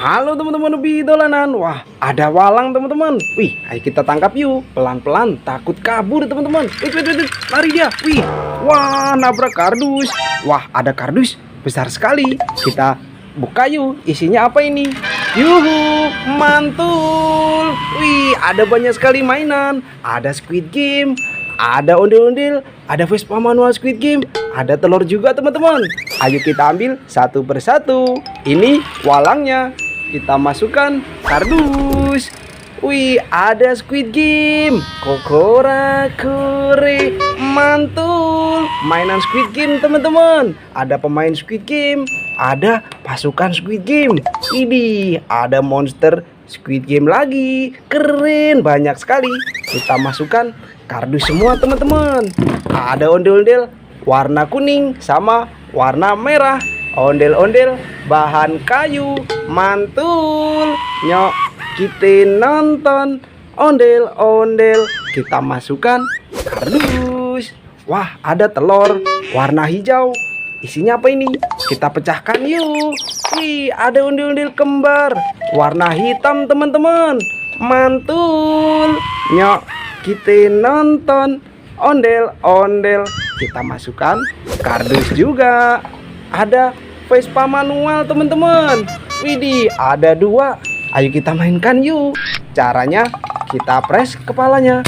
Halo teman-teman lebih dolanan. Wah, ada walang teman-teman. Wih, ayo kita tangkap yuk. Pelan-pelan, takut kabur teman-teman. Wih, lari dia. Wih, wah, nabrak kardus. Wah, ada kardus besar sekali. Kita buka yuk. Isinya apa ini? Yuhu, mantul. Wih, ada banyak sekali mainan. Ada Squid Game, ada ondel-ondel, ada Vespa manual Squid Game, ada telur juga teman-teman. Ayo kita ambil satu persatu. Ini walangnya. Kita masukkan kardus. Wih, ada Squid Game. Kokora kore, mantul. Mainan Squid Game teman-teman. Ada pemain Squid Game, ada pasukan Squid Game. Ini ada monster Squid Game lagi. Keren, banyak sekali. Kita masukkan kardus semua teman-teman. Ada ondel-ondel warna kuning sama warna merah. Ondel-ondel bahan kayu, mantul. Nyok, kita nonton ondel-ondel. Kita masukkan kardus. Wah, ada telur warna hijau. Isinya apa ini? Kita pecahkan yuk. Wih, ada ondel-ondel kembar warna hitam teman-teman. Mantul. Nyok, kita nonton ondel-ondel. Kita masukkan kardus juga. Ada Vespa manual teman-teman. Widih, ada dua. Ayo kita mainkan yuk. Caranya kita press kepalanya.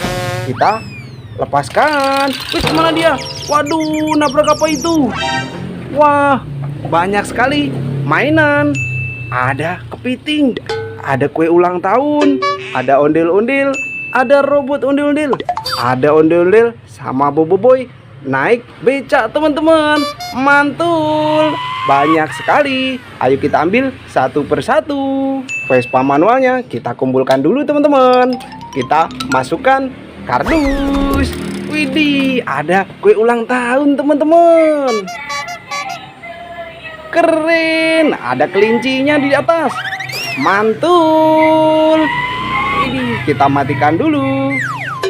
Kita lepaskan. Wih, kemana dia? Waduh, nabrak apa itu? Wah, banyak sekali mainan. Ada kepiting, ada kue ulang tahun, ada ondel-ondel, ada robot ondel-ondel, ada ondel-ondel sama boboiboy naik becak teman-teman. Mantul, banyak sekali. Ayo kita ambil satu persatu. Vespa manualnya kita kumpulkan dulu teman-teman. Kita masukkan kardus. Widih, ada kue ulang tahun teman-teman. Keren, ada kelincinya di atas. Mantul. Widih, kita matikan dulu.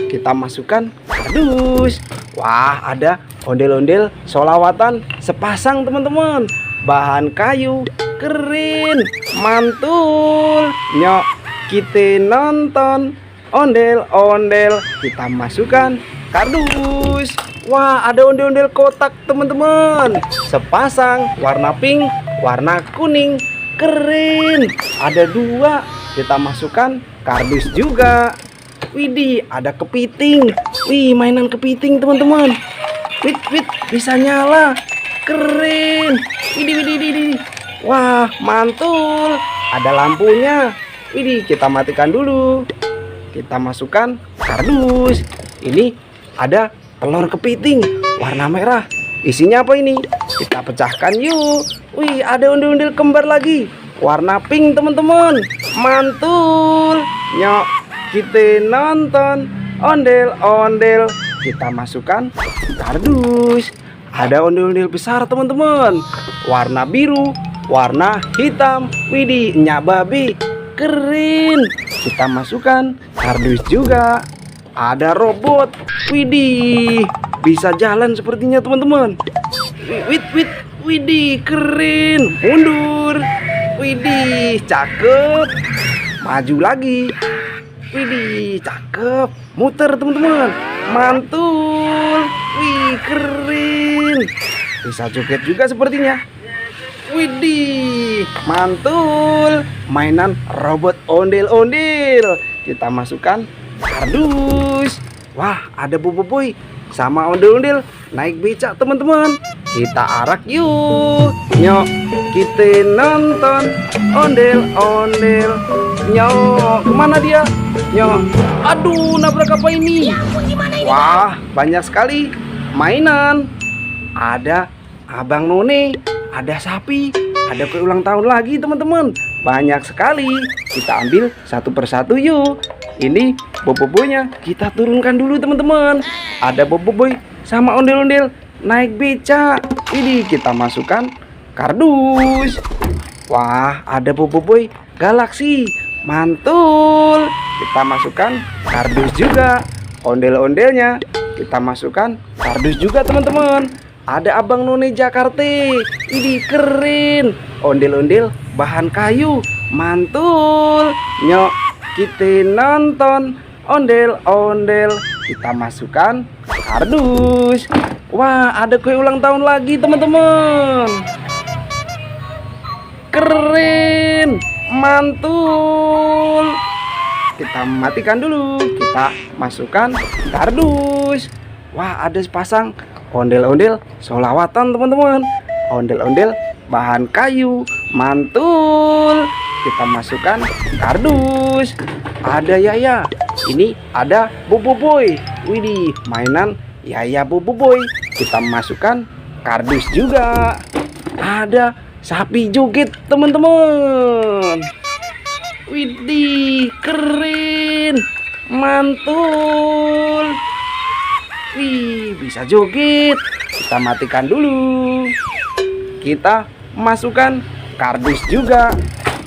Kita masukkan kardus. Wah, ada ondel-ondel solawatan sepasang teman-teman. Bahan kayu. Keren, mantul. Nyok, kita nonton ondel-ondel. Kita masukkan kardus. Wah, ada ondel-ondel kotak teman-teman. Sepasang warna pink, warna kuning. Keren, ada dua. Kita masukkan kardus juga. Widih, ada kepiting. Wih, mainan kepiting teman-teman. Wit, bisa nyala. Keren. Widih. Wah, mantul. Ada lampunya. Widih, kita matikan dulu. Kita masukkan kardus. Ini ada telur kepiting warna merah. Isinya apa ini? Kita pecahkan yuk. Wih, ada ondel-ondel kembar lagi warna pink teman-teman. Mantul. Nyok, kita nonton ondel-ondel. Kita masukkan kardus. Ada ondel-ondel besar teman-teman, warna biru, warna hitam. Widih, nyak babi. Keren. Kita masukkan kardus juga. Ada robot. Widih, bisa jalan sepertinya teman-teman. Widih, keren. Mundur. Widih, cakep. Maju lagi. Widih, cakep. Muter teman-teman. Mantul. Wih, keren. Bisa joget juga sepertinya. Widih, mantul. Mainan robot ondel-ondel. Kita masukkan kardus. Wah, ada boboiboy sama ondel-ondel naik becak teman-teman. Kita arak yuk. Nyok, kita nonton ondel-ondel. Nyok, kemana dia? Nyok, aduh, nabrak apa ini? Wah, banyak sekali mainan. Ada abang none, ada sapi, ada kue ulang tahun lagi teman-teman. Banyak sekali. Kita ambil satu persatu yuk. Ini boboiboynya kita turunkan dulu teman-teman. Ada boboiboy sama ondel-ondel naik becak. Ini kita masukkan kardus. Wah, ada boboiboy galaksi. Mantul. Kita masukkan kardus juga. Ondel-ondelnya kita masukkan kardus juga teman-teman. Ada abang none Jakarta. Ini keren. Ondel-ondel bahan kayu. Mantul. Nyok, kita nonton ondel-ondel. Kita masukkan kardus. Wah, ada kue ulang tahun lagi teman-teman. Keren, mantul. Kita matikan dulu. Kita masukkan kardus. Wah, ada sepasang ondel-ondel solawatan teman-teman. Ondel-ondel bahan kayu. Mantul. Kita masukkan kardus. Ada Yaya. Ini ada Boboiboy. Widih, mainan Yaya Boboiboy. Kita masukkan kardus juga. Ada sapi joget teman-teman. Widih, keren, mantul. Wih, bisa joget. Kita matikan dulu. Kita masukkan kardus juga.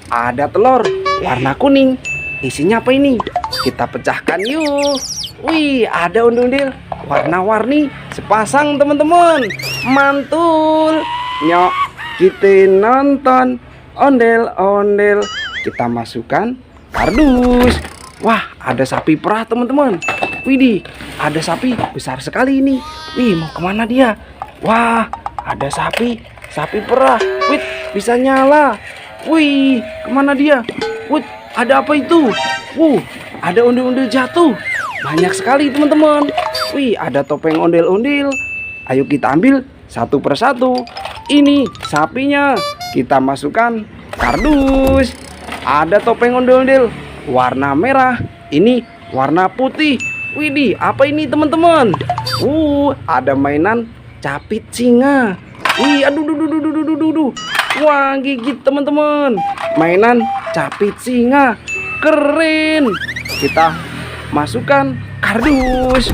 Ada telur warna kuning. Isinya apa ini? Kita pecahkan yuk. Wih, ada ondel-ondel warna-warni sepasang teman-teman. Mantul. Nyok, kita nonton ondel-ondel. Kita masukkan kardus. Wah, ada sapi perah teman-teman. Widih, ada sapi besar sekali ini. Wih, mau kemana dia? Wah, ada sapi perah. Wih, bisa nyala. Wih, kemana dia? Wih, ada apa itu? Ada ondel-ondel jatuh. Banyak sekali teman-teman. Wih, ada topeng ondel-ondel. Ayo kita ambil satu persatu. Ini sapinya. Kita masukkan kardus. Ada topeng ondel-ondel warna merah. Ini warna putih. Widih, apa ini teman-teman? Ada mainan capit singa. Wih, aduh. Wah, gigit teman-teman. Mainan capit singa. Keren. Kita masukkan kardus.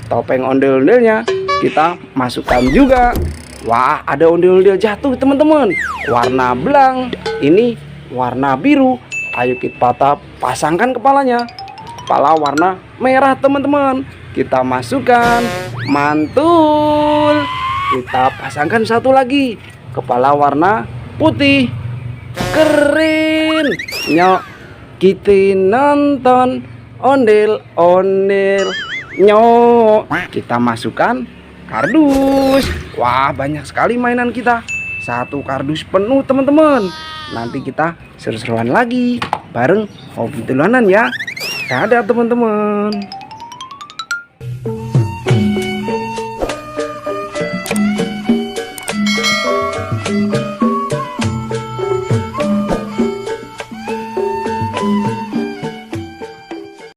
Topeng ondel-ondelnya kita masukkan juga. Wah, ada ondel-ondel jatuh teman-teman. Warna belang. Ini warna biru. Ayo kita pasangkan kepalanya. Kepala warna merah teman-teman. Kita masukkan. Mantul. Kita pasangkan satu lagi. Kepala warna putih. Keren. Nyok, kita nonton ondel-ondel. Nyok, kita masukkan kardus. Wah, banyak sekali mainan kita. Satu kardus penuh teman-teman. Nanti kita seru-seruan lagi bareng hobi tulanan ya. Dadah teman-teman.